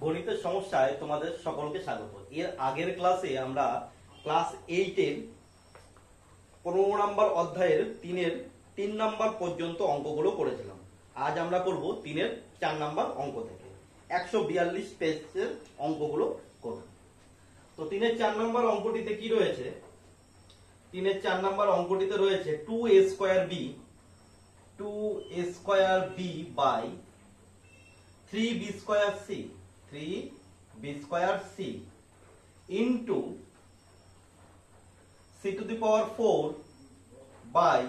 গণিতের সমস্যায় তোমাদের সকলকে স্বাগত। এর আগের ক্লাসে আমরা ক্লাস 8 এর 15 নম্বর অধ্যায়ের 3 নম্বর পর্যন্ত অঙ্কগুলো করেছিলাম। আজ আমরা করব 4 নম্বর অঙ্ক থেকে 142 পেজের অঙ্কগুলো করব। তো 4 নম্বর অঙ্কটিতে কি রয়েছে? 4 নম্বর অঙ্কটিতে রয়েছে 2a square b by 3b square c 3b square c into c to the power 4 by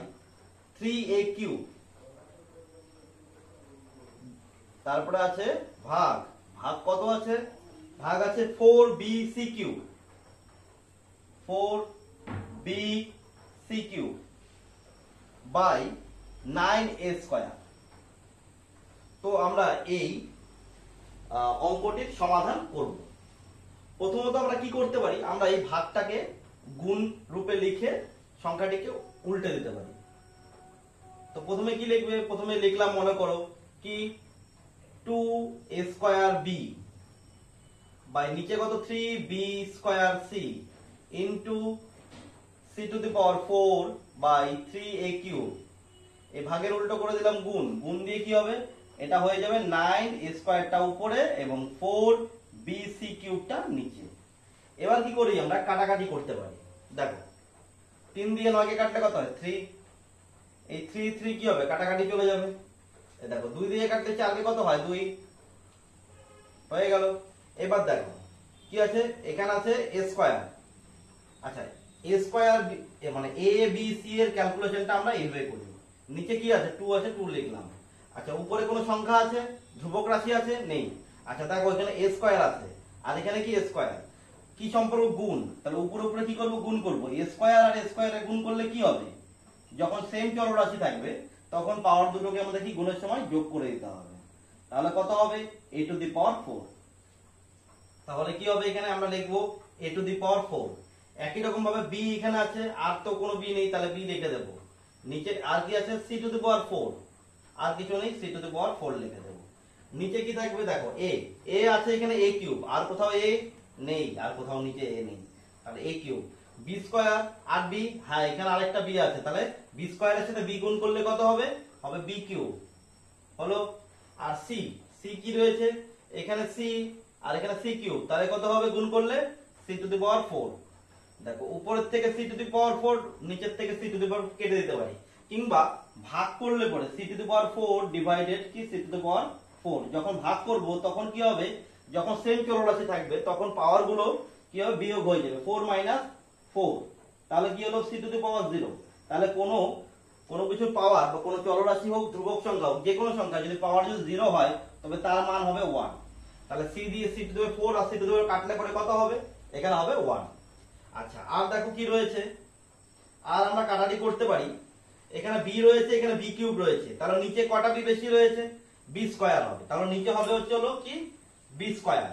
3a cube। তারপরে আছে ভাগ কত আছে? ভাগ আছে 4bc cube 4bc cube by 9a square। তো আমরা এই অঙ্কটির সমাধান করব। প্রথমত আমরা কি করতে পারি, আমরা এই ভাগটাকে গুণ রূপে লিখে সংখ্যাটিকে উল্টে দিতে পারি। তো প্রথমে কি লিখবে? প্রথমে লিখলাম, মনে করো কি 2a square b বাই নিচে কত 3b square c into c to the power 4 by 3a cube। এই ভাগের উল্টো করে দিলাম গুণ, গুণ দিয়ে কি হবে? এটা হয়ে যাবে 9 স্কয়ারটা উপরে এবং 4bc কিউবটা নিচে। এবার কি করি, আমরা কাটাকাটি করতে পারি। দেখো 3 দিয়ে 9 কে কাটলে কত হয়? 3। এই 3 কি হবে? কাটাকাটি চলে যাবে। এই দেখো 2 দিয়ে কাটলে 4 কে কত হয়? 2 হয়ে গেল। এবার দেখো কি আছে, এখানে আছে a স্কয়ার। আচ্ছা a স্কয়ার মানে a b c এর ক্যালকুলেশনটা আমরা এইভাবে করি। নিচে কি আছে? 2 আছে, 2 লিখলাম। আচ্ছা উপরে কোনো সংখ্যা আছে? ধ্রুবক রাশি আছে? নেই। আচ্ছা দেখো এখানে a স্কয়ার আছে আর এখানে কি a স্কয়ার, কি সম্পর্ক? গুণ। তাহলে উপরে উপরে কি করব? গুণ করব। a স্কয়ার আর a স্কয়ারে গুণ করলে কি হবে? যখন সেম চলরাশি থাকবে তখন পাওয়ার দুটোকে আমাদের কি গুণের সময় যোগ করে দিতে হবে। তাহলে কত হবে? a two the power 4। তাহলে কি হবে? এখানে আমরা লিখব a টু দি পাওয়ার 4। একই রকম ভাবে b এখানে আছে, আর তো কোনো b নেই, তাহলে b লিখে দেব। নিচে আর কি আছে? c টু দি পাওয়ার 4, আর কিছু নেই, c টু দি পাওয়ার 4 লিখে দেব। নিচে কি থাকবে? দেখো a আছে এখানে a কিউব, আর কোথাও a নেই, আর কোথাও নিচে a নেই, তাহলে a কিউব। b স্কয়ার আর b, হ্যাঁ এখানে আরেকটা b আছে, তাহলে b স্কয়ারের সাথে b গুণ করলে কত হবে? হবে b কিউব হলো। আর c কি রয়েছে? এখানে c আর এখানে c কিউব, তাহলে কত হবে গুণ করলে? c to the power 4। দেখো উপরের থেকে c টু দি পাওয়ার 4, নিচের থেকে c টু দি পাওয়ার কেটে দিতে পারি, কিংবা ভাগ করলে পরে c to the power 4 divided কি c টু দি পাওয়ার 4। যখন ভাগ করব তখন কি হবে? যখন সেম চলরাশি থাকবে তখন পাওয়ার গুলো কি হবে? বিয়োগ হয়ে যাবে। 4 মাইনাস 4, তাহলে কি হলো? c টু দি পাওয়ার 0। তাহলে কোনো কিছু পাওয়ার বা কোনো চলরাশি হোক, ধ্রুবক সংখ্যা হোক, যে কোনো সংখ্যা যদি পাওয়ার যদি 0 হয় তবে তার মান হবে 1। তাহলে c দিয়ে c টু দি পাওয়ার 4 আর c টু দি পাওয়ার কাটলে পরে কত হবে? এখানে হবে 1। আচ্ছা আর দেখো কি রয়েছে, আর আমরা কাটাকাটি করতে পারি। এখানে b রয়েছে, এখানে b কিউব রয়েছে, তাহলে নিচে কটা b বেশি রয়েছে? b স্কয়ার হবে, তাহলে নিচে হবে হচ্ছে হলো কি b স্কয়ার।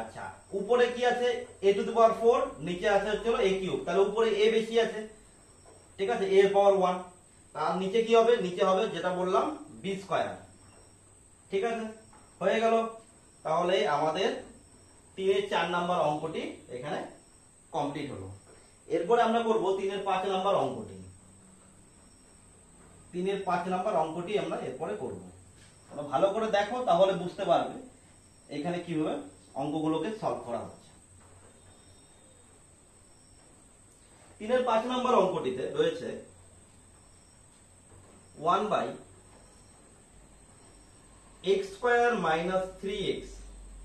আচ্ছা উপরে কি আছে? a টু দি পাওয়ার 4, নিচে আছে হচ্ছে হলো a কিউব, তাহলে উপরে a বেশি আছে, ঠিক আছে, a এর পাওয়ার 1। তার নিচে কি হবে? নিচে হবে যেটা বললাম b স্কয়ার। ঠিক আছে, হয়ে গেল। তাহলে আমাদের 4 নাম্বার অঙ্কটি এখানে কমপ্লিট হলো। এরপরে আমরা করব 5 নাম্বার অঙ্কটি। 5 নাম্বার অঙ্কটি আমরা এরপরে করব। তোমরা ভালো করে দেখো, তাহলে বুঝতে পারবে এখানে কিভাবে অঙ্কগুলোকে সলভ করা হচ্ছে। 5 নাম্বার অঙ্কটিতে রয়েছে 1 by x square minus 3x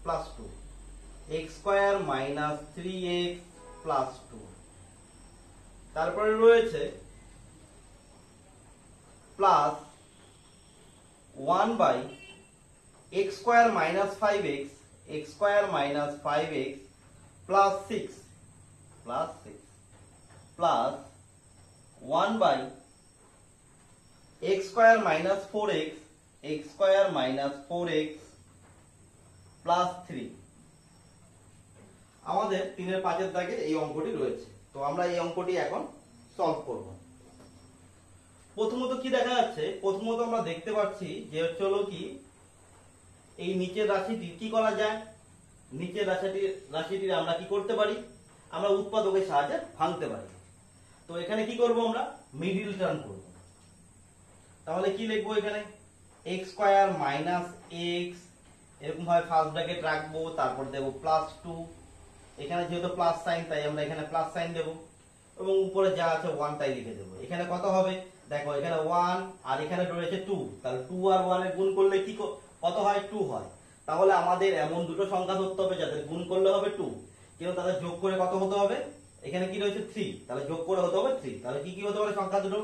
plus 2, x square minus 3x plus 2। তারপরে রয়েছে plus 1 by x square minus 5x, x square minus 5x plus 6 plus 1 by x square minus 4x, x square minus 4x plus 3। আমাদের 5 দাগে এই অঙ্কটি রয়েছে। তো আমরা এই অঙ্কটি এখন সলভ করব। প্রথমত কি দেখা যাচ্ছে? প্রথমত আমরা দেখতে পাচ্ছি যে হচ্ছে হলো কি এই নিচের রাশিটি কি করা যায়? নিচের রাশিটির আমরা কি করতে পারি, আমরা উৎপাদকের সাহায্যে ভাঙতে পারি। তো এখানে কি করব, আমরা মিডিল টার্ম করব। তাহলে কি লিখবো এখানে, এক্স স্কয়ার মাইনাস এক্স, এরকম ভাবে ফার্স্ট ব্র্যাকেট রাখবো, তারপর দেব +2, এখানে যেহেতু প্লাস সাইন তাই আমরা এখানে প্লাস সাইন দেব, এবং উপরে যা আছে 1 তাই লিখে দেবো। এখানে কত হবে দেখো, এখানে 1 আর এখানে রয়েছে 2, তাহলে 2 আর 1 এর গুণ করলে কি কত হয়, 2 হয়। তাহলে আমাদের এমন দুটো সংখ্যা ধরতে হবে যাদের গুণ করলে হবে 2, কিন্তু তাদের যোগ করে কত হতে হবে, এখানে কি রয়েছে 3, তাহলে যোগ করে হতে হবে 3। তাহলে কি কি হতে পারে সংখ্যা দুটো,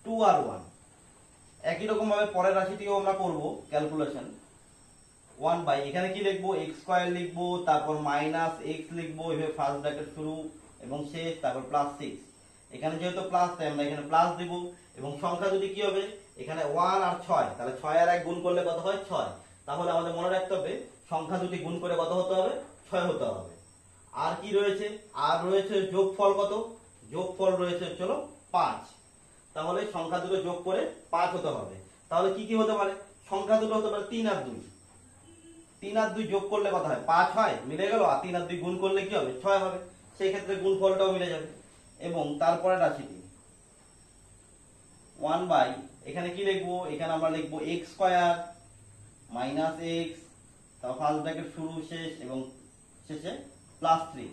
2 আর 1। একই রকম ভাবে পরের রাশিটিও আমরা করব ক্যালকুলেশন। 1 বাই এখানে কি লিখবো, এক্স স্কয়ার লিখবো, তারপর মাইনাস এক্স লিখবো, এভাবে ফার্স্ট ব্র্যাকেট শুরু এবং শেষ, তারপর +6। এখানে যেহেতু প্লাস তাই আমরা এখানে প্লাস দিব, এবং সংখ্যা যদি কি হবে, এখানে 1 আর 6, তাহলে 6 আর 1 গুণ করলে কত হয়, 6। তাহলে আমাদের মনে রাখতে হবে সংখ্যা দুটি গুণ করে কত হতে হবে, 6 হতে হবে। আর কি রয়েছে, আর রয়েছে যোগফল কত, যোগফল রয়েছে চলো 5। তাহলে সংখ্যা দুটো যোগ করে 5 হতে হবে। তাহলে কি কি হতে পারে, সংখ্যা দুটো হতে পারে 3 আর 2, 3 আর 2 যোগ করলে কত হয়, 5 হয়, মিলে গেল। আর 3 আর 2 গুণ করলে কি হবে, 6 হবে। সেই ক্ষেত্রে গুণফলটাও মিলে যাবে। এবং তারপরে রাশিটি 1 বাই এখানে কি লিখবো, এখানে আমরা লিখবো এক্স স্কয়ার মাইনাস এক্স, তারপর ফার্স্ট ব্র্যাকেট শুরু শেষ এবং শেষে +3।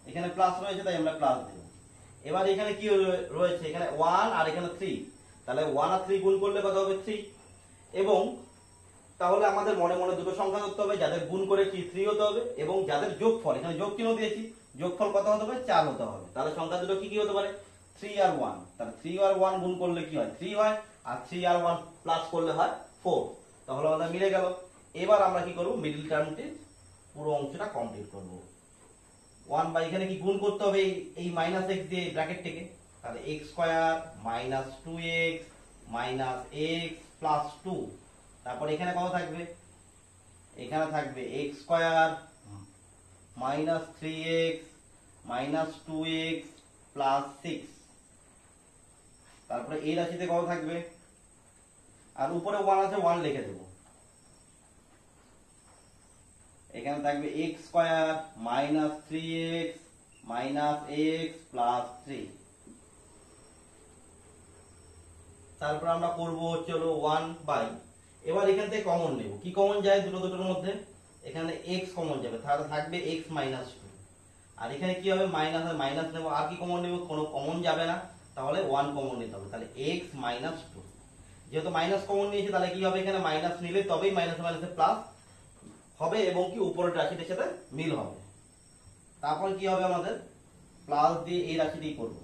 এখানে প্লাস রয়েছে তাই আমরা প্লাস দেব। এবার এখানে কি রয়েছে, এখানে 1 আর এখানে 3, তাহলে 1 আর 3 গুণ করলে কত হবে, 3। এবং তাহলে আমাদের মনে মনে দুটো সংখ্যা ধরতে হবে যাদের গুণ করে কি 3 হতে হবে, এবং যাদের যোগফল, এখানে যোগ চিহ্ন দিয়েছি, যোগফল কত হতে হবে, 4 হতে হবে। তাহলে সংখ্যা দুটো কি কি হতে পারে, 3 আর 1। তাহলে 3 আর 1 গুণ করলে কি হয়, 3 হয়, আর 3 আর 1 প্লাস করলে হয় 4। তাহলে আমাদের মিলে গেল। এবার আমরা কি করব, মিডল টার্মটি পুরো অংশটা কমপ্লিট করব। 1 বাই এখানে কি গুণ করতে হবে, এই মাইনাস এক্স দিয়ে ব্র্যাকেট থেকে, তাহলে x square minus 2x minus x plus 2, তারপর এখানে কত থাকবে, এখানে থাকবে x square minus 3x minus 2x plus 6, তারপরে এই রাশিতে কত থাকবে, আর উপরে 1 আছে 1 লিখে দেব। এখানে থাকবে x square minus 3x minus x plus 3। তারপর আমরা করব চলো 1 বাই, এবার এখান থেকে কমন নেব, কি কমন যায় দুটোর মধ্যে, এখানে x কমন যাবে, তাহলে থাকবে x মাইনাস 2। আর এখানে কি হবে, মাইনাস আর মাইনাস নেব, আর কি কমন নেব, কোনো কমন যাবে না, তাহলে 1 কমন নিতে হবে। তাহলে x মাইনাস 2, যেহেতু মাইনাস কমন নিয়েছে তাহলে কি হবে, এখানে মাইনাস নিলে তবেই মাইনাস মাইনাসে প্লাস হবে, এবং কি উপরের রাশিটির সাথে মিল হবে। তারপর কি হবে, আমাদের প্লাস দিয়ে এই রাশিটি করব।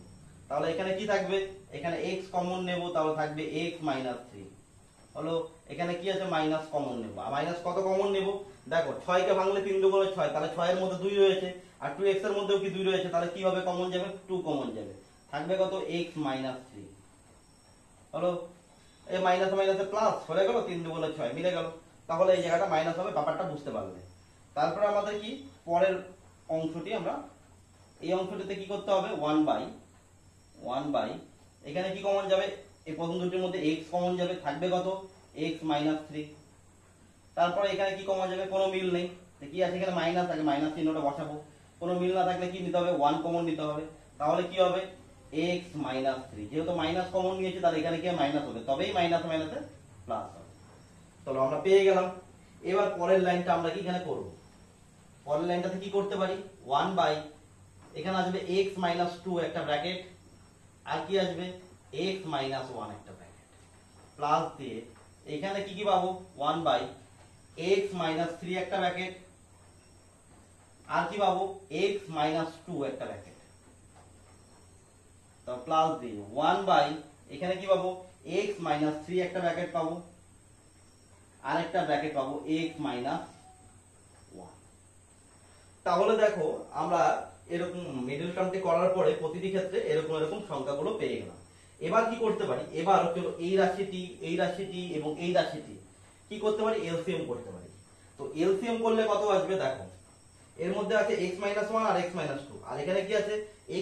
তাহলে এখানে কি থাকবে, এখানে x কমন নেব, তাহলে থাকবে x মাইনাস 3 হলো। এখানে কি আছে, মাইনাস কমন নেব, আর মাইনাস কত কমন নেব, দেখো 6 কে ভাঙলে 3 দুগুণে 6, তাহলে 6 এর মধ্যে 2 রয়েছে, আর 2x এর মধ্যেও কি 2 রয়েছে, তাহলে কি হবে, কমন যাবে, 2 কমন যাবে, থাকবে কত, x মাইনাস 3 হলো। এই মাইনাস মাইনাসে প্লাস হয়ে গেল, 3 দুগুণে 6 মিলে গেল। তাহলে এই জায়গাটা মাইনাস হবে, ব্যাপারটা বুঝতে পারলে। তারপরে আমাদের কি পরের অংশটি, আমরা এই অংশটিতে কি করতে হবে, 1 বাই এখানে কি কমন যাবে, এই প্রথম দুটির মধ্যে x কমন যাবে, থাকবে কত, x মাইনাস 3। তারপর এখানে কি কমন যাবে, কোনো মিল নেই, কি আছে, এখানে মাইনাস থাকে, মাইনাস চিহ্নটা বসাবো। কোনো মিল না থাকলে কি নিতে হবে, 1 কমন নিতে হবে। তাহলে কি হবে, x মাইনাস 3, যেহেতু মাইনাস কমন নিয়েছে তাহলে এখানে কি মাইনাস হবে, তবেই মাইনাস মাইনাসে প্লাস হবে। চলো আমরা পেয়ে গেলাম। এবার পরের লাইনটা আমরা কি এখানে করব, পরের লাইনটাতে কি করতে পারি, 1 বাই এখানে আসবে x মাইনাস 2 একটা ব্র্যাকেট, আর কি আসবে x মাইনাস 1 একটা ব্র্যাকেট, প্লাস দিয়ে এখানে কি কি পাবো, 1 বাই x মাইনাস 3 একটা ব্র্যাকেট, আর কি পাবো, x মাইনাস 2 একটা ব্র্যাকেট, তো প্লাস দিয়ে 1 বাই এখানে কি পাবো, x মাইনাস 3 একটা ব্র্যাকেট পাবো, আর একটা ব্র্যাকেট পাবো x মাইনাস 1। তাহলে দেখো আমরা এরকম মিডল টার্মটি করার পরে প্রতিটি ক্ষেত্রে এরকম এরকম সংখ্যাগুলো পেয়ে গেলাম। এবার কি করতে পারি, এবার চলো এই রাশিটি এবং এই রাশিটি কি করতে পারি, এলসিএম করতে পারি। তো এলসিএম করলে কত আসবে, দেখো এর মধ্যে আছে x মাইনাস 1 আর x মাইনাস 2, আর এখানে কি আছে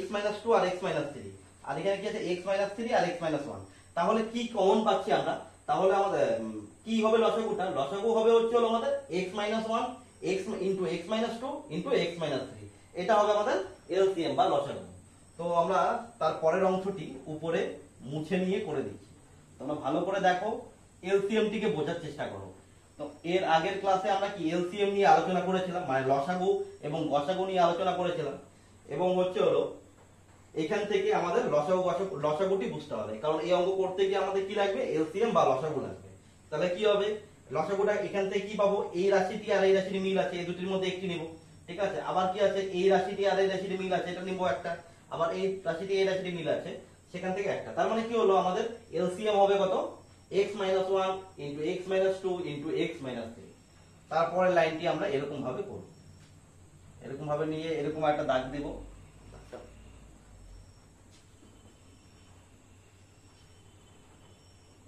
x মাইনাস 2 আর x মাইনাস 3, আর এখানে কি আছে x মাইনাস 3 আর x মাইনাস 1। তাহলে কি কমন পাচ্ছি আমরা, তাহলে আমাদের কি হবে, লসাগুটা, লসাগু হবে হচ্ছে আমাদের x minus 1 x into x minus two into x minus three, এটা হবে আমাদের এলসিএম বা লসাগু। তো আমরা তার পরের অংশটি উপরে মুছে নিয়ে করে দিচ্ছি, তোমরা ভালো করে দেখো, এলসিএম টিকে বোঝার চেষ্টা করো। তো এর আগের ক্লাসে আমরা কি এলসিএম নিয়ে আলোচনা করেছিলাম, মানে লসাগু এবং গসাগু নিয়ে আলোচনা করেছিলাম, এবং হলো এখান থেকে আমাদের লসাগুটি বুঝতে হবে, কারণ এই অঙ্ক করতে গিয়ে আমাদের কি লাগবে, এলসিএম বা লসাগু লাগবে। তাহলে কি হবে, লসাগুটা এখান থেকে কি পাবো, এই রাশিটি আর এই রাশিটি মিল আছে, এই দুটির মধ্যে একটি নিব, ঠিক আছে। আবার কি আছে, এই রাশিটি আর এই রাশিটি মিল আছে, এটা নিব একটা, আবার এই রাশিটি এই রাশিটি মিল আছে, সেখান থেকে একটা। তার মানে কি হলো, আমাদের এলসিএম হবে কত, x minus one into x minus two into x minus three. তারপরে লাইনটি আমরা এরকম ভাবে করব, এরকম ভাবে নিয়ে এরকম একটা দাগ দেব,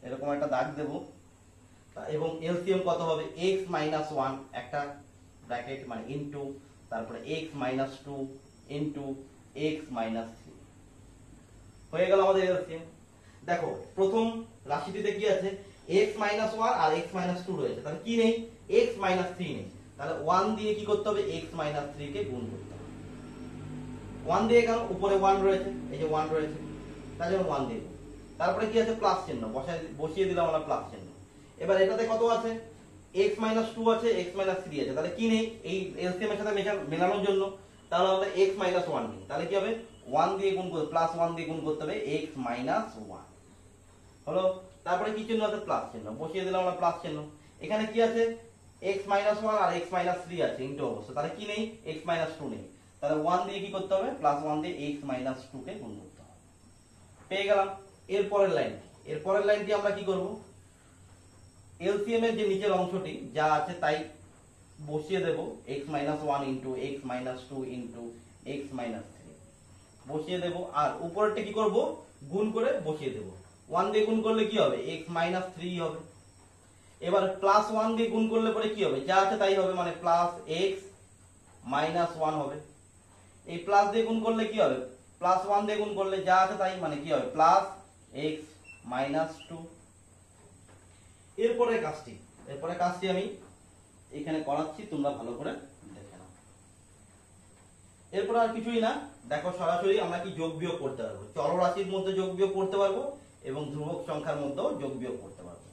এরকম একটা দাগ দেব, এবং এলসিএম কত হবে, x মাইনাস ওয়ান একটা ব্র্যাকেট মানে ইনটু, তারপরে x minus two into x minus three, হয়ে গেল আমাদের এলসিএম। দেখো প্রথম রাশিটিতে কি আছে, x মাইনাস ওয়ান আর x মাইনাস টু রয়েছে, তাহলে কি নেই, x মাইনাস থ্রি নেই, তাহলে ওয়ান দিয়ে কি করতে হবে, x মাইনাস থ্রি কে গুণ করতে হবে। ওয়ান দিয়ে কেন, উপরে ওয়ান রয়েছে, এই যে ওয়ান রয়েছে, তার জন্য ওয়ান দিয়ে, তারপরে কি আছে, প্লাস চিহ্ন বসিয়ে দিলাম আমরা প্লাস চিহ্ন। এবার এটাতে কত আছে, x মাইনাস টু আছে, x মাইনাস থ্রি আছে, তাহলে কি নেই, এই এলসিএম এর সাথে মেলানোর জন্য, তাহলে আমরা x মাইনাস ওয়ান নিই, তাহলে কি হবে, ওয়ান দিয়ে গুণ করতে, প্লাস ওয়ান দিয়ে গুণ করতে হবে, x মাইনাস ওয়ান হলো। তারপরে কি চিহ্ন আছে, প্লাস চিহ্ন বসিয়ে দিলাম আমরা প্লাস চিহ্ন। এখানে কি আছে, x মাইনাস ওয়ান আর x মাইনাস থ্রি আছে ইনটু অবস্থা, তাহলে কি নেই, x মাইনাস টু নেই, তাহলে ওয়ান দিয়ে কি করতে হবে, প্লাস ওয়ান দিয়ে x মাইনাস টু কে গুণ করতে হবে, পেয়ে গেলাম। এরপরের লাইনটি আমরা কি করব, এলসিএম এর যে নিচের অংশটি যা আছে তাই বসিয়ে দেব, x minus one into x minus two into x minus three বসিয়ে দেব, আর উপরেরটা কি করব, গুণ করে বসিয়ে দেব। ওয়ান দিয়ে গুণ করলে কি হবে, এক্স মাইনাস থ্রি হবে। এবার প্লাস ওয়ান দিয়ে গুণ করলে পরে কি হবে, যা আছে তাই হবে, মানে প্লাস এক্স মাইনাস ওয়ান হবে। এই প্লাস দিয়ে গুণ করলে কি হবে, প্লাস ওয়ান দিয়ে গুণ করলে যা আছে তাই, মানে কি হবে, প্লাস এক্স মাইনাস টু। এরপরে কাজটি আমি এখানে করাচ্ছি, তোমরা ভালো করে দেখে নাও। এরপর আর কিছুই না, দেখো সরাসরি আমরা কি যোগ বিয়োগ করতে পারবো, চলরাশির মধ্যে যোগ বিয়োগ করতে পারবো এবং ধ্রুবক সংখ্যার মধ্যেও যোগ বিয়োগ করতে পারবো।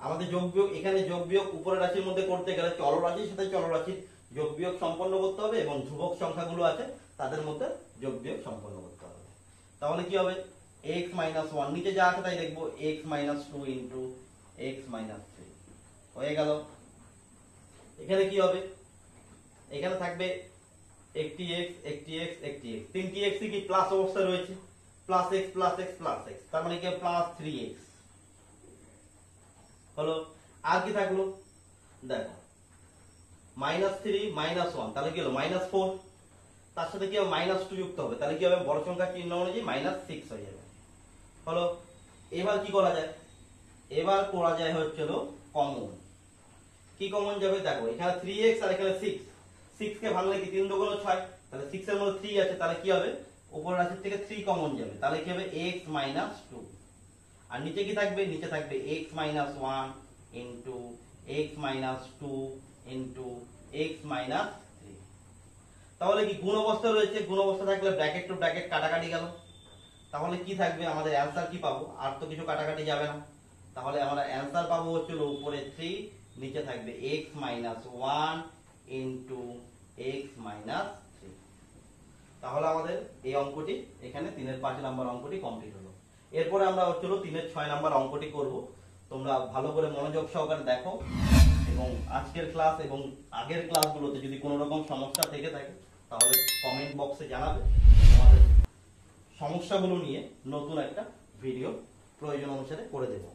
আমাদের যোগ বিয়োগ, এখানে যোগ বিয়োগ উপরের রাশির মধ্যে করতে গেলে চলরাশির সাথে চলরাশির যোগ বিয়োগ সম্পন্ন করতে হবে, এবং ধ্রুবক সংখ্যাগুলো আছে তাদের মধ্যে যোগ বিয়োগ সম্পন্ন করতে হবে। তাহলে কি হবে, x মাইনাস ওয়ান, নিচে যা আছে তাই দেখবো, x minus two into x minus three হয়ে গেল। এখানে কি হবে, এখানে থাকবে একটি x একটি x একটি x, তিনটি x কি প্লাস অবস্থায় রয়েছে, plus x plus x plus x, তার মানে কি প্লাস 3x হলো। আর কি থাকলো, দেখো মাইনাস থ্রি মাইনাস ওয়ান, তাহলে কি হলো মাইনাস ফোর, তার সাথে কি হবে মাইনাস টু যুক্ত হবে, তাহলে কি হবে, বড় সংখ্যার চিহ্ন অনুযায়ী মাইনাস সিক্স হয়ে যাবে হলো। এবার কি করা যায়, এবার করা যায় হচ্ছিল কমন। কি কমন যাবে, দেখো এখানে 3x আর এখানে 6, 6 কে ভাঙলে কি 3 দুগুণ 6, তাহলে 6 এর মধ্যে 3 আছে, তাহলে কি হবে, উপরের রাশি থেকে 3 কমন যাবে, তাহলে কি হবে x মাইনাস টু, আর নিচে কি থাকবে, নিচে থাকবে x minus one into x minus two into x minus three. তাহলে কি গুণ অবস্থা রয়েছে, গুণ অবস্থা থাকলে ব্র্যাকেট টু ব্র্যাকেট কাটাকাটি গেল, তাহলে কি থাকবে, আমাদের অ্যান্সার কি পাবো, আর তো কিছু কাটাকাটি যাবে না, তাহলে আমরা অ্যান্সার পাবো হচ্ছিল উপরে 3, নিচে থাকবে x minus one into x minus three. তাহলে আমাদের এই অঙ্কটি এখানে 3-এর 5 নাম্বার অঙ্কটি কমপ্লিট হলো। এরপরে আমরা হচ্ছিল 3-এর 6 নাম্বার অঙ্কটি করব। তোমরা ভালো করে মনোযোগ সহকারে দেখো, এবং আজকের ক্লাস এবং আগের ক্লাসগুলোতে যদি কোনো রকম সমস্যা থেকে থাকে তাহলে কমেন্ট বক্সে জানাবে, আমাদের সমস্যাগুলো নিয়ে নতুন একটা ভিডিও প্রয়োজন অনুসারে করে দেব।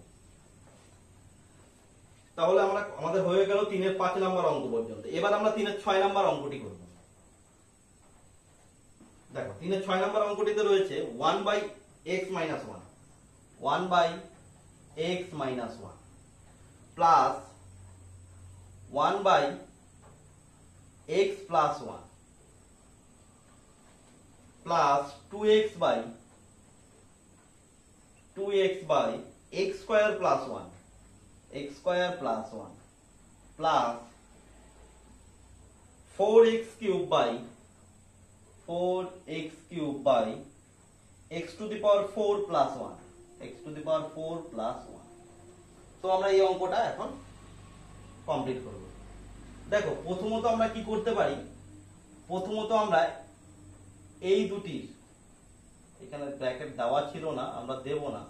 তাহলে আমাদের হয়ে গেল 3-এর 5 নাম্বার অঙ্ক পর্যন্ত। এবার আমরা 3-এর 6 নাম্বার অঙ্কটি করব। দেখো 3-এর 6 নাম্বার অঙ্কটিতে রয়েছে 1/x minus 1, 1/x minus 1 plus 1/x plus 1 plus 2x by x square plus 1, x square plus 1 plus 4x cube by 4x cube by x to the power 4 plus 1 x to the power 4 plus 1। তো আমরা এই অঙ্কটা এখন complete করব। দেখো প্রথমত আমরা কি করতে পারি, প্রথমত আমরা এই দুটির, এখানে ব্র্যাকেট দেওয়া ছিল না, আমরা দেব না।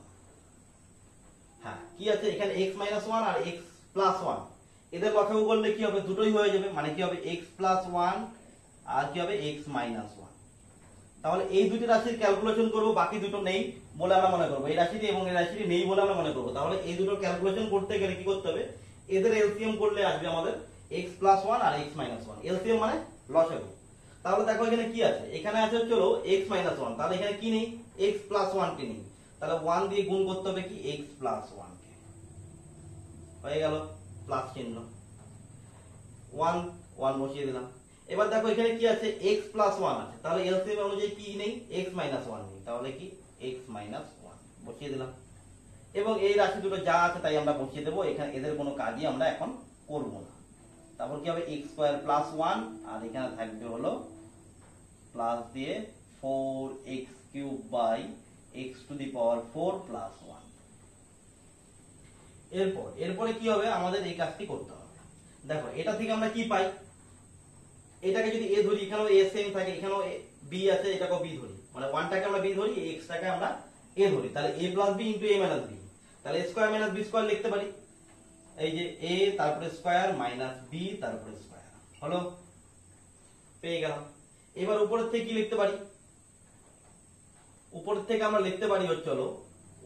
হ্যাঁ কি আছে এখানে x মাইনাস 1 আর x প্লাস 1, এদের লসাগু করলে কি হবে, দুটোই হয়ে যাবে, মানে কি হবে x প্লাস 1 আর কি হবে x মাইনাস 1। তাহলে এই দুটি রাশির ক্যালকুলেশন করব, বাকি দুটো নেই বলে আমরা মনে করব, এই রাশিটি এবং এই রাশিটি নেই বলে আমরা মনে করব। তাহলে এই দুটো ক্যালকুলেশন করতে গেলে কি করতে হবে, এদের এলসিএম করলে আসবে আমাদের x প্লাস 1 আর x মাইনাস 1, এলসিএম মানে লসাগু। তাহলে দেখো এখানে কি আছে, এখানে আছে চলো x মাইনাস 1, তাহলে এখানে কি নেই, x প্লাস 1 কে নেই, তাহলে 1 দিয়ে গুণ করতে হবে কি x প্লাস 1 কে, হয়ে গেল প্লাস চিহ্ন, 1 1 বসিয়ে দিলাম। এবার দেখো এখানে কি আছে x প্লাস 1 আছে, তাহলে এলসিএম অনুযায়ী কি নেই, x মাইনাস 1 নেই, তাহলে কি x মাইনাস 1 বসিয়ে দিলাম। এবং এই রাশি দুটো যা আছে তাই আমরা বসিয়ে দেবো, এখানে এদের কোনো কাজই আমরা এখন করব না। তারপর কি হবে x স্কয়ার প্লাস 1 আর এখানে থাকবে হলো প্লাস দিয়ে 4x cube by x to the power 4 plus 1। এরপরে কি হবে, আমাদের এই কাজটি করতে হবে। দেখো এটা থেকে আমরা কি পাই, এটাকে যদি a ধরি, এখানেও a সেম থাকে, এখানেও b আছে, এটাকেও b ধরি, মানে 1 টাকে আমরা b ধরি, x টাকে আমরা a ধরি, তাহলে a plus b into a minus b, তাহলে a square minus b square লিখতে পারি, এই যে a তারপরে স্কয়ার মাইনাস b তারপরে স্কয়ার হলো, পেয়ে গেলাম। এবার উপরের থেকে কি লিখতে পারি, উপরের থেকে আমরা লিখতে পারি হচ্ছে হলো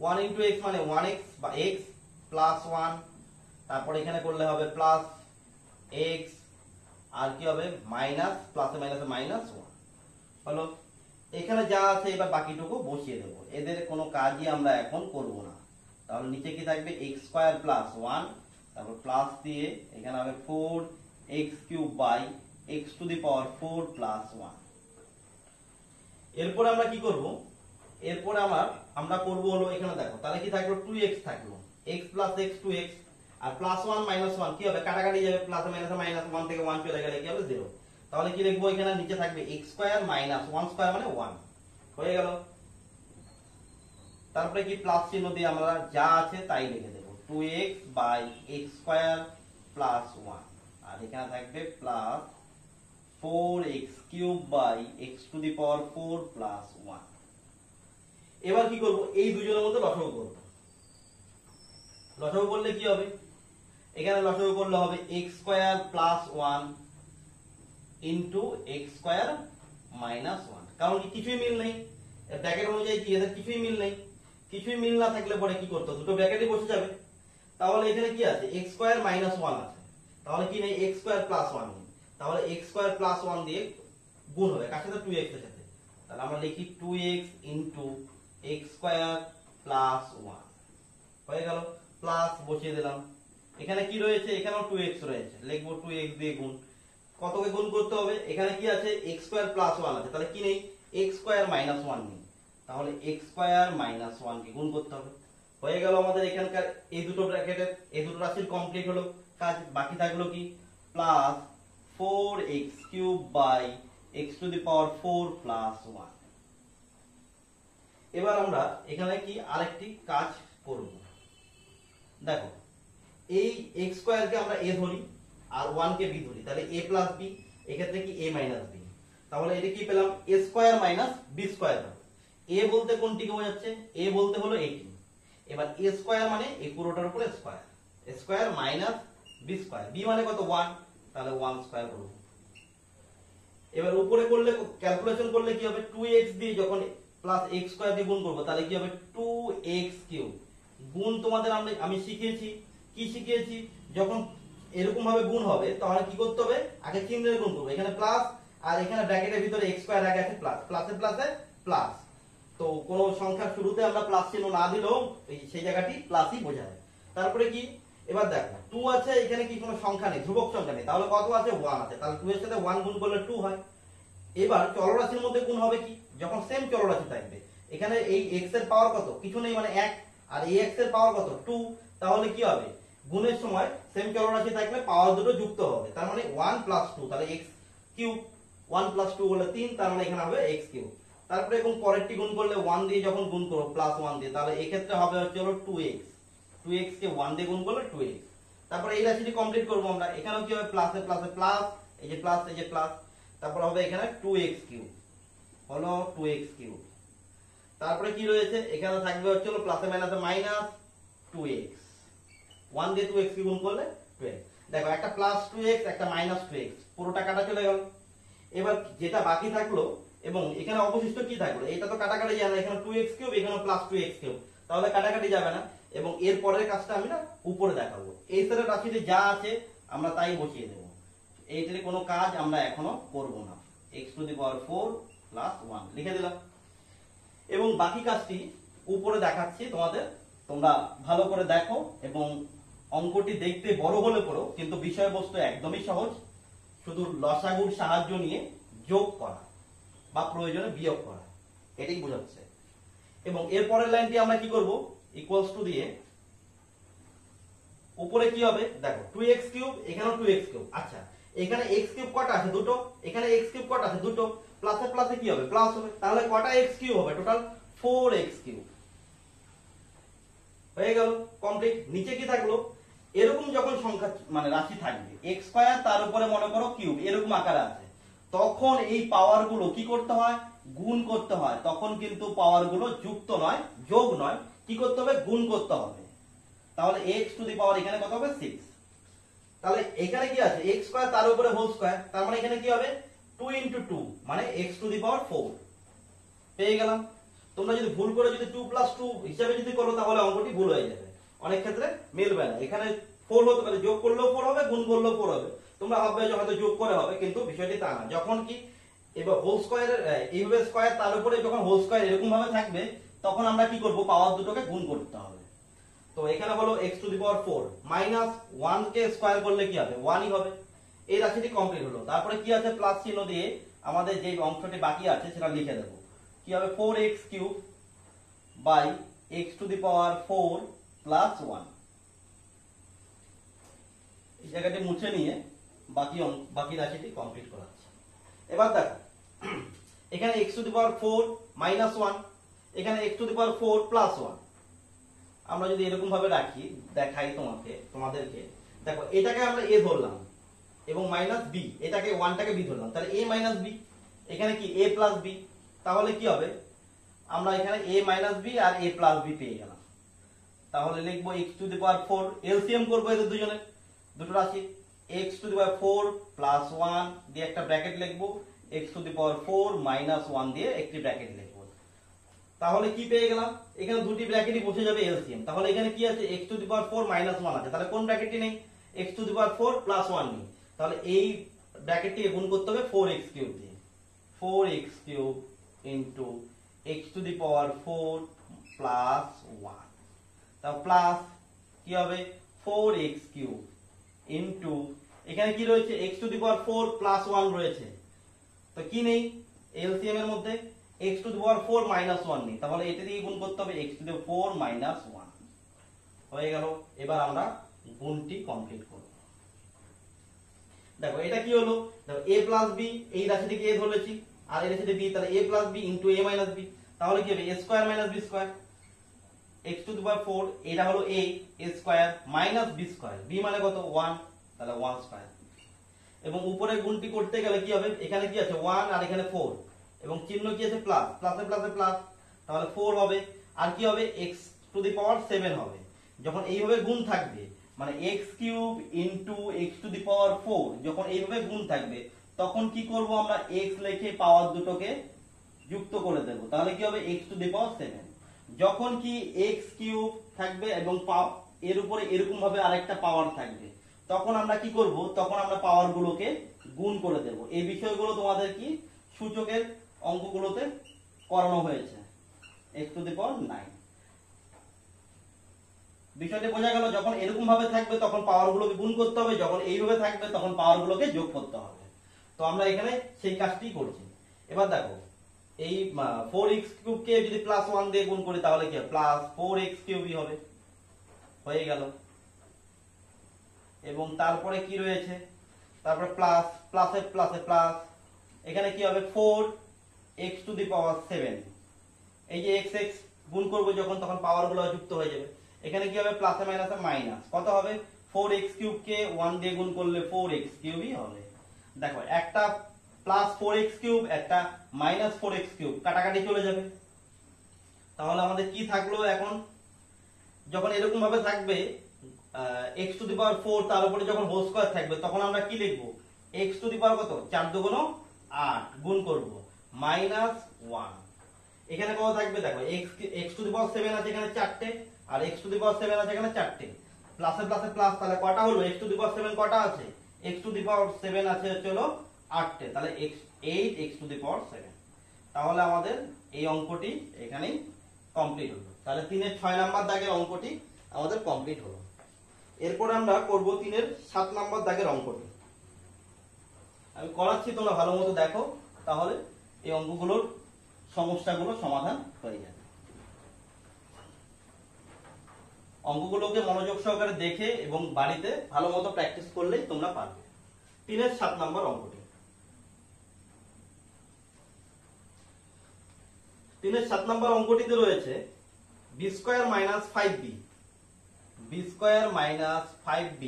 1 ইনটু x মানে 1x বা x প্লাস 1, তারপর এখানে করলে হবে প্লাস x আর কি হবে মাইনাস, প্লাসে মাইনাসে মাইনাস 1 হলো। এখানে যা আছে এবার বাকিটুকু বসিয়ে দেবো, এদের কোনো কাজই আমরা এখন করব না। তাহলে নিচে কি থাকবে x স্কয়ার প্লাস 1, তারপর প্লাস দিয়ে এখানে হবে 4x cube by x to the power 4 plus 1। এরপরে আমরা কি করব, এরপরে আমরা করব হলো এখানে দেখো, তাহলে কি থাকলো 2x থাকলো, x প্লাস x 2x আর প্লাস 1 মাইনাস 1 কি হবে, কাটাকাটি যাবে, প্লাস মাইনাসে মাইনাস, 1 থেকে 1 চলে গেলে কি হবে 0। তাহলে কি লিখবো, এখানে নিচে থাকবে x স্কয়ার মাইনাস 1 স্কয়ার মানে 1 হয়ে গেল। তারপরে কি প্লাস চিহ্ন দিয়ে আমরা যা আছে তাই লিখে দেব, 2x বাই x স্কয়ার প্লাস 1 আর এখানে থাকবে plus 4x cube by x to the power 4 plus 1। এবার কি করব, এই দুজনের মধ্যে লসাগু করব। লসাগু করলে কি হবে, এখানে লসাগু করলে হবে x square plus 1 into x square minus 1, কারণ কি কিছুই মিল নেই, ব্র্যাকেট অনুযায়ী কি এদের কিছুই মিল নেই, কিছুই মিল না থাকলে পরে কি করতে হবে, দুটো ব্র্যাকেটই বসে যাবে। তাহলে এখানে কি আছে x স্কয়ার মাইনাস 1 আছে, তাহলে কি নেই x স্কয়ার প্লাস 1 নেই, তাহলে x স্কয়ার প্লাস 1 দিয়ে গুণ হবে কার সাথে, 2x এর সাথে, তাহলে আমরা লিখি 2x into x square plus 1 হয়ে গেল, প্লাস বসিয়ে দিলাম। এখানে কি রয়েছে, এখানেও 2x রয়েছে, লিখবো 2x দিয়ে গুণ, কতকে গুণ করতে হবে, এখানে কি আছে x স্কয়ার প্লাস 1 আছে, তাহলে কি নেই x স্কয়ার মাইনাস 1 নেই, তাহলে x স্কয়ার মাইনাস 1 কে গুণ করতে হবে। হয়ে গেল আমাদের এখানকার এই দুটো ব্র্যাকেটের এই দুটো রাশির কমপ্লিট হলো কাজ। বাকি থাকলো কি plus 4x cube by x to the power 4 plus 1। এবার আমরা এখানে কি আরেকটি কাজ করব, দেখো এই x স্কয়ার কে আমরা a ধরি আর 1 কে b ধরি, তাহলে a প্লাস b, এক্ষেত্রে কি a মাইনাস b, তাহলে এটা কি পেলাম a square minus b square. a বলতে কোনটিকে বোঝাচ্ছে, a বলতে হলো এটি। এবার a স্কয়ার মানে এই পুরোটার উপরে square, a square minus b square, b মানে কত 1, তাহলে 1 স্কয়ার করব। এবার উপরে করলে ক্যালকুলেশন করলে কি হবে, 2x দিয়ে যখন প্লাস x স্কয়ার দিয়ে গুণ করব তাহলে কি হবে 2x কিউব গুণ, তোমাদের আমি শিখিয়েছি কি শিখিয়েছি, যখন এরকম ভাবে গুণ হবে তাহলে কি করতে হবে, আগে চিহ্নের গুণ করব, এখানে প্লাস আর এখানে ব্র্যাকেটের ভিতরে x স্কয়ার আগে আছে প্লাস, প্লাসে প্লাসে প্লাস, তো কোন সংখ্যার শুরুতে আমরা প্লাস চিহ্ন না দিলেও সেই জায়গাটি প্লাসই বোঝাবে। তারপরে কি, এবার দেখো 2 আছে, এখানে কি কোনো সংখ্যা নেই, ধ্রুবক সংখ্যা নেই, তাহলে কত আছে 1 আছে, তাহলে 2 এর সাথে 1 গুণ করলে 2 হয়। এবার চলরাশির মধ্যে গুণ হবে কি, যখন সেম চলরাশি থাকবে, এখানে এই x এর পাওয়ার কত, কিছু নেই মানে 1, আর এই x এর পাওয়ার কত 2, তাহলে কি হবে গুণের সময় সেম চলরাশি থাকলে পাওয়ার দুটো যুক্ত হবে, তার মানে 1 প্লাস 2, তাহলে x কিউব, 1 প্লাস 2 হলে 3, তার মানে এখানে হবে x কিউব। তারপরে এবং পরেরটি গুণ করলে 1 দিয়ে যখন গুণ করব প্লাস 1 দিয়ে, তাহলে এই ক্ষেত্রে হবে হচ্ছে হলো 2x, 2x কে 1 দিয়ে গুণ করলে 2x। তারপরে এই রাশিটি কমপ্লিট করব আমরা, এখানেও কি হবে প্লাসে প্লাসে প্লাস, এই যে প্লাস এই যে প্লাস, তারপর হবে এখানে 2x কিউব, হলো 2x কিউব। তারপরে কি রয়েছে এখানে থাকবে হচ্ছে হলো প্লাসে মাইনাসে মাইনাস 2x, 1 দিয়ে 2x কে গুণ করলে 2x। দেখো একটা প্লাস 2x একটা মাইনাস 2x, পুরোটা কাটা চলে গেল। এবার যেটা বাকি থাকলো এবং এখানে অবশিষ্ট কি থাকলো, এটা তো কাটাকাটি যায় না, এখানে 2x কিউব এখানে প্লাস 2x কিউব, তাহলে কাটাকাটি যাবে না। এবং এর পরের কাজটা আমি না উপরে দেখাবো, এই সেটের রাশিতে যা আছে আমরা তাই বসিয়ে দেবো, এইটার কোনো কাজ আমরা এখনো করব না। x to the power 4 plus 1 লিখে দিলাম এবং বাকি কাজটি উপরে দেখাচ্ছি তোমাদের, তোমরা ভালো করে দেখো। এবং অঙ্কটি দেখতে বড় হলে পড়ো, কিন্তু বিষয়বস্তু একদমই সহজ, শুধু লসাগুর সাহায্য নিয়ে যোগ করা বা প্রয়োজনে বিয়োগ করা, এটাই বোঝাচ্ছে। এবং এর পরের লাইনটি আমরা কি করব, ইকুয়ালস টু দিয়ে উপরে কি হবে দেখো 2x কিউব, এখানেও 2x কিউব। আচ্ছা এখানে x কিউব কটা আছে, দুটো, এখানে x কিউব কটা আছে, দুটো, প্লাসে প্লাসে কি হবে প্লাস হবে, তাহলে কটা x কিউব হবে, টোটাল 4x কিউব। হয়ে গেল কমপ্লিট। নিচে কি থাকলো, এরকম যখন সংখ্যা মানে রাশি থাকবে x স্কয়ার তার উপরে মনে করো কিউব, এরকম আকারে আছে, তখন এই পাওয়ার গুলো কি করতে হয়, গুণ করতে হয়। তখন কিন্তু পাওয়ার গুলো যুক্ত নয়, যোগ নয়, কি করতে হবে, গুণ করতে হবে। তাহলে x টু দি পাওয়ার এখানে কত হবে 6। তাহলে এখানে কি আছে x স্কয়ার তার উপরে হোল স্কয়ার, তার মানে এখানে কি হবে 2 ইনটু 2 মানে x টু দি পাওয়ার 4 পেয়ে গেলাম। তোমরা যদি ভুল করে যদি 2 প্লাস 2 হিসাবে যদি করো তাহলে অঙ্কটি ভুল হয়ে যাবে, অনেক ক্ষেত্রে মিলবে না। এখানে 4 হতে পারে, যোগ করলেও 4 হবে, গুণ করলেও 4 হবে, তোমরা ভাববে যে হয়তো যোগ করে হবে, কিন্তু বিষয়টি তা না। যখন কি এবার হোল স্কয়ারের এইভাবে স্কয়ার তার উপরে যখন হোল স্কয়ার এরকম ভাবে থাকবে, তখন আমরা কি করব, পাওয়ার দুটোকে গুণ করতে হবে। তো এখানে হলো x to the power 4 minus 1 K square করলে কি হবে 1ই হবে। এই রাশিটি কমপ্লিট হলো। তারপরে কি আছে, প্লাস চিহ্ন দিয়ে আমাদের যে অংশটি বাকি আছে সেটা লিখে দেব। কি হবে 4x cube by x to the power 4 plus 1। এই জায়গাটি মুছে নিয়ে বাকি রাশিটি কমপ্লিট করাচ্ছি। এবার দেখো এখানে x to the power 4 minus 1, এখানে x to the power 4 plus 1। আমরা যদি এরকম ভাবে রাখি, দেখাই তোমাদেরকে, দেখো এটাকে আমরা a ধরলাম এবং মাইনাস b, এটাকে 1টাকে b ধরলাম, তাহলে a মাইনাস b, এখানে কি a প্লাস b, তাহলে কি হবে আমরা এখানে a মাইনাস b আর a প্লাস b পেয়ে গেলাম। তাহলে লিখবো x to the power 4, LCM করবো এদের দুজনের দুটো রাশি, x to the power 4 plus 1 দিয়ে একটা ব্র্যাকেট লিখবো, x to the power 4 minus 1 দিয়ে একটি ব্র্যাকেট লিখবো। তাহলে কি পেয়ে গেলাম, এখানে দুটি ব্র্যাকেটই বসে যাবে এলসিএম। তাহলে এখানে কি আছে x to the power 4 minus 1 আছে, তাহলে কোন ব্র্যাকেটটি নেই, x to the power 4 plus 1 নেই। তাহলে এই ব্র্যাকেটটিকে গুণ করতে হবে 4x কিউব দিয়ে, 4x cube into x to the power 4 plus 1। তাহলে প্লাস কি হবে 4x কিউব ইনটু এখানে কি রয়েছে x to the power 4 plus 1 রয়েছে, তো কি নেই এলসিএম এর মধ্যে x to the power 4 minus 1 নেই, তাহলে এটা দিয়ে গুণ করতে হবে x to the power 4 minus 1 হয়ে গেল। এবার আমরা গুণটি কমপ্লিট করব। দেখো এটা কি হলো, দেখো a প্লাস b, এই রাশিটিকে a ধরেছি আর এই রাশিটি b, তাহলে a plus b into a minus b, তাহলে কি হবে a square minus b square, x to the power 4 এটা হলো a square minus b square, b মানে কত 1, তাহলে 1 স্কয়ার। এবং উপরে গুণটি করতে গেলে কি হবে, এখানে কি আছে 1 আর এখানে 4 এবং চিহ্ন কি আছে প্লাস, প্লাসে প্লাসে প্লাস, তাহলে 4 হবে। আর কি হবে x টু দি পাওয়ার 7 হবে। যখন এইভাবে গুণ থাকবে মানে x cube into x to the power 4, যখন এইভাবে গুণ থাকবে তখন কি করব আমরা x লিখে পাওয়ার দুটোকে যুক্ত করে দেব, তাহলে কি হবে x টু দি পাওয়ার 7। যখন কি x কিউব থাকবে এবং এর উপরে এরকম ভাবে আরেকটা পাওয়ার থাকবে, তখন আমরা কি করব, তখন আমরা পাওয়ার গুলোকে গুণ করে দেব। এই বিষয়গুলো তোমাদের কি সূচকের অঙ্কগুলোতে করানো হয়েছে, x টু দি পাওয়ার 9। বিষয়টি বোঝা গেল, যখন এরকম ভাবে থাকবে তখন পাওয়ার গুলোকে গুণ করতে হবে, যখন এইভাবে থাকবে তখন পাওয়ার গুলোকে যোগ করতে হবে। তো আমরা এখানে সেই কাজটি করছি। এবার দেখো এই 4x কিউব কে যদি প্লাস 1 দিয়ে গুণ করি তাহলে কি হবে প্লাস 4x কিউবই হবে, হয়ে গেল। এবং তারপরে কি রয়েছে, তারপরে প্লাস প্লাসে প্লাসে প্লাস, এখানে কি হবে 4x⁴, এই যে x x গুণ করবো যখন তখন পাওয়ার গুলো যুক্ত হয়ে যাবে, এখানে কি হবে প্লাসে মাইনাসে মাইনাস, কত হবে 4x³ কে 1 দিয়ে গুণ করলে 4x³ হবে। দেখো একটা প্লাস 4x³ একটা মাইনাস 4x³ কাটাকাটি চলে যাবে, তাহলে আমাদের কি থাকলো এখন, যখন এরকম ভাবে থাকবে x⁴ তার উপরে যখন হোল স্কয়ার থাকবে তখন আমরা কি লিখবো, x⁴ কত 4 দুগুণ 8 গুণ করব -1, এখানে কত থাকবে দেখো x⁴ আছে এখানে 4টে আর x⁴ আছে এখানে 4টে, প্লাসে প্লাসে প্লাস, তাহলে কটা হলো x⁴ কটা আছে, x⁴ আছে হলো 8টে, তাহলে 8x⁴, তাহলে আমাদের এই অঙ্কটি এখানেই কমপ্লিট হলো। তাহলে 3-এর 6 নাম্বার দাগের অঙ্কটি আমাদের কমপ্লিট হলো। এরপর আমরা করব 3-এর 7 নাম্বার দাগের অঙ্কটি। আমি করাচ্ছি, তোমরা ভালো মতো দেখো, তাহলে এই অঙ্কগুলোর সমস্যাগুলো সমাধান হয়ে যাবে। অঙ্কগুলোকে মনোযোগ সহকারে দেখে এবং বাড়িতে ভালো মতো প্র্যাকটিস করলেই তোমরা পারবে। 3-এর 7 নাম্বার অঙ্কটি। 3-এর 7 নাম্বার অঙ্কটিতে রয়েছে b² - 5b, b² - 5b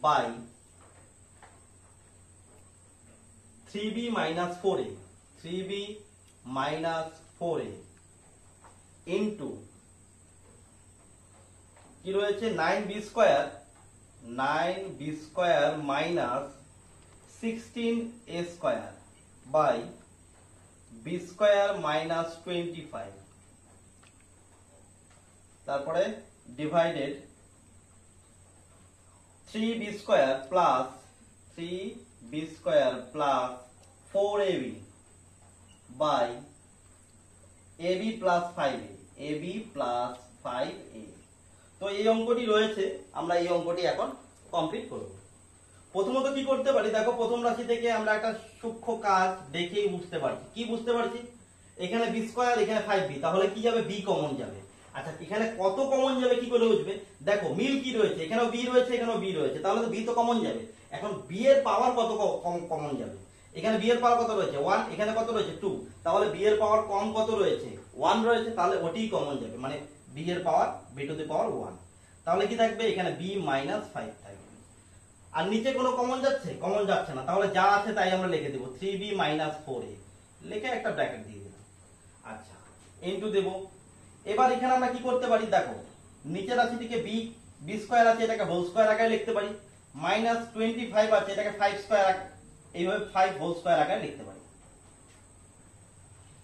by 3b - 4a, 3b - 4a into কি রয়েছে 9b² - 16a² by b² - 25, তারপরে divided 3b² plus 4ab by ab plus 5a, ab plus 5a। তো এই অঙ্কটি রয়েছে, আমরা এই অঙ্কটি এখন কমপ্লিট করব। প্রথমত কি করতে পারি, দেখো প্রথম রাশি থেকে আমরা একটা সূক্ষ্ম কাজ দেখেই বুঝতে পারছি। কি বুঝতে পারছি, এখানে b², এখানে 5b, তাহলে কি যাবে b কমন যাবে। আচ্ছা এখানে কত কমন যাবে কি করে বুঝবে, দেখো মিল কি রয়েছে, এখানেও b রয়েছে এখানেও b রয়েছে, তাহলে তো b তো কমন যাবে। এখন b এর পাওয়ার কত কমন যাবে, এখানে b এর পাওয়ার কত রয়েছে 1, এখানে কত রয়েছে 2, তাহলে b এর পাওয়ার কম কত রয়েছে 1 রয়েছে, তাহলে ওটিই কমন যাবে, মানে b এর পাওয়ার b⁴1, তাহলে কি থাকবে এখানে b - 5 থাকবে। আর নিচে কোনো কমন যাচ্ছে, কমন যাচ্ছে না, তাহলে যা আছে তাই আমরা লিখে দেব 3b - 4a, লিখে একটা ব্র্যাকেট দিয়ে দিলাম। আচ্ছা ইনটু দেব। এবার এখানে আমরা কি করতে পারি, দেখো নিচের রাশিটিকে b² আছে এটাকে হোল স্কয়ার আকারে লিখতে পারি, -25 আছে এটাকে 5² এইভাবে 5 হোল স্কয়ার আকারে লিখতে পারি।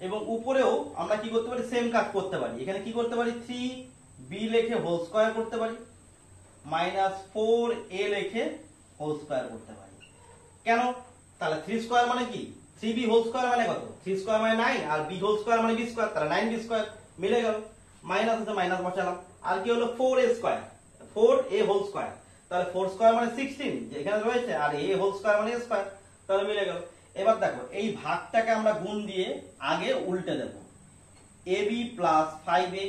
এবং উপরেও আমরা কি করতে পারি, সেম কাজ করতে পারি, এখানে কি করতে পারি 3b লিখে হোল স্কয়ার করতে পারি, -4a লিখে হোল স্কয়ার করতে পারি। কেন, তাহলে 3² মানে কি, 3b হোল স্কয়ার মানে কত, 3² মানে 9 আর b হোল স্কয়ার মানে b², তাহলে 9b² মিলে গেল, মাইনাস আছে মাইনাস বসালাম, আর কি হলো 4a², 4a হোল স্কয়ার, তাহলে 4² মানে 16 যেখানে রয়েছে, আর a হোল স্কয়ার মানে a², তাহলে মিলে গেল। এবার দেখো এই ভাগটাকে আমরা গুণ দিয়ে আগে উল্টে দেব, ab plus 5a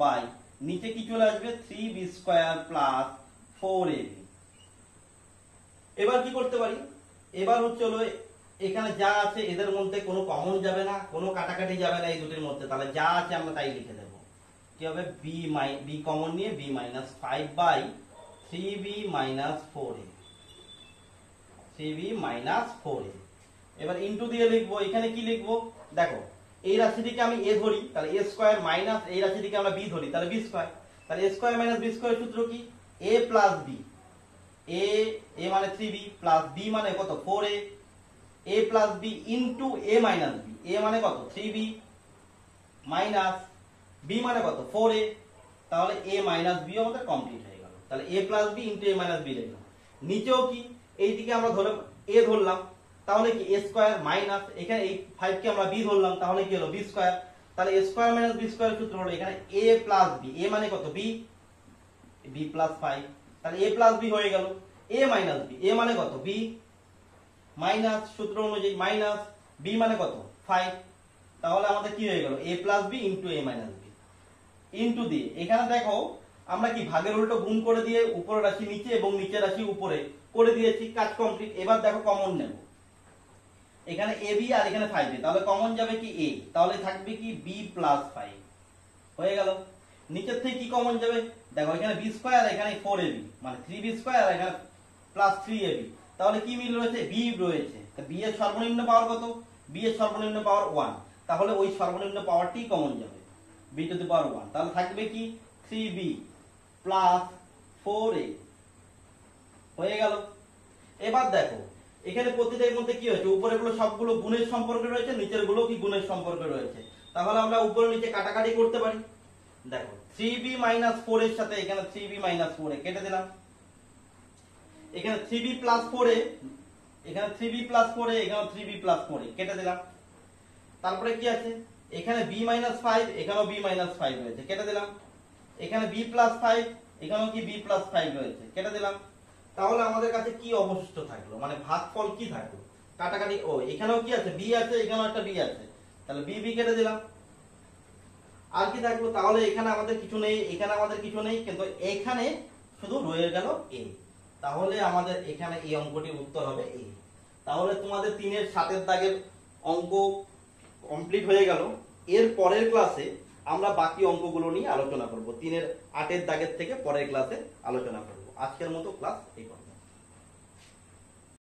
by নিচে কি চলে আসবে 3b² plus 4ab। এবার কি করতে পারি, এবার হচ্ছে হলো এখানে যা আছে এদের মধ্যে কোনো কমন যাবে না, কোনো কাটাকাটি যাবে না এই দুটির মধ্যে, তাহলে যা আছে আমরা তাই লিখে দেব। কি হবে b কমন নিয়ে b - 5 by 3b - 4a, 3b - 4a। এবার ইনটু দিয়ে লিখবো, এখানে কি লিখবো, দেখো এই রাশিটিকে আমি a ধরি, তাহলে a² মাইনাস এই রাশিটিকে আমরা b ধরি, তাহলে b², তাহলে a² - b² সূত্র কি a plus b, a মানে 3b প্লাস b মানে কত 4a, a plus b into a minus b, a মানে কত 3b মাইনাস b মানে কত 4a, তাহলে a minus b আমাদের কমপ্লিট হয়ে গেল। তাহলে a plus b into a minus b লিখলাম। নিচেও কি এইদিকে আমরা ধরে a ধরলাম, তাহলে কি a² মাইনাস এখানে এই 5 কে আমরা b ধরলাম, তাহলে কি হলো b², তাহলে a² - b² সূত্র হলো এখানে a plus b, a মানে কত b plus 5, তাহলে a plus b হয়ে গেল, a minus b, a মানে কত b মাইনাস সূত্র অনুযায়ী মাইনাস b মানে কত 5, তাহলে আমাদের কি হয়ে গেল a plus b into a minus b into দিয়ে এখানে দেখো আমরা কি ভাগের উল্টো গুণ করে দিয়ে উপরের রাশি নিচে এবং নিচের রাশি উপরে করে দিয়েছি, কাজ কমপ্লিট। এবার দেখো কমন নেব, এখানে এ বি আর এখানে 5a, তাহলে কমন যাবে কি a, তাহলে থাকবে কি b প্লাস 5 হয়ে গেল। নিচের থেকে কি কমন যাবে, দেখো এখানে b স্কয়ার, এখানে 4ab মানে 3b স্কয়ার, এখানে প্লাস 3ab, তাহলে কি মিল রয়েছে, b রয়েছে। তা b এর সর্বনিম্ন পাওয়ার কত, b এর সর্বনিম্ন পাওয়ার 1, তাহলে ওই সর্বনিম্ন পাওয়ারটি কমন যাবে, b টু দি পাওয়ার 1, তাহলে থাকবে কি 3b প্লাস 4a হয়ে গেল। এবার দেখো এখানে প্রতিটার মধ্যে কি হয়েছে, উপরের গুলো সবগুলো গুণের সম্পর্কে রয়েছে, নিচের গুলো কি গুণের সম্পর্কে রয়েছে, তাহলে আমরা উপরে নিচে কাটাকাটি করতে পারি। দেখো 3b মাইনাস 4 এর সাথে এখানে 3b মাইনাস 4 এ কেটে দিলাম, এখানে 3b প্লাস 4 এ, এখানে 3b প্লাস 4 এ, এখানে 3b প্লাস 4 এ কেটে দিলাম। তারপরে কি আছে, এখানে b মাইনাস 5, এখানেও b মাইনাস 5 রয়েছে, কেটে দিলাম। এখানে b প্লাস 5, এখানেও কি b প্লাস 5 রয়েছে, কেটে দিলাম। তাহলে আমাদের কাছে কি অবশিষ্ট থাকলো, মানে ভাগফল কি থাকলো, কাটাকাটি, ও এখানেও কি আছে, b আছে, এখানেও একটা b আছে, তাহলে b b কেটে দিলাম। আর কি থাকলো, তাহলে এখানে আমাদের কিছু নেই, এখানে আমাদের কিছু নেই, কিন্তু এখানে শুধু রয়ে গেল a, তাহলে আমাদের এখানে এই অঙ্কটির উত্তর হবে a। তাহলে তোমাদের 3-এর 7-এর দাগের অঙ্ক কমপ্লিট হয়ে গেল। এর পরের ক্লাসে আমরা বাকি অঙ্কগুলো নিয়ে আলোচনা করব, 3-এর 8-এর দাগের থেকে পরের ক্লাসে আলোচনা করব। আজকের মতো ক্লাস এই পর্যন্ত।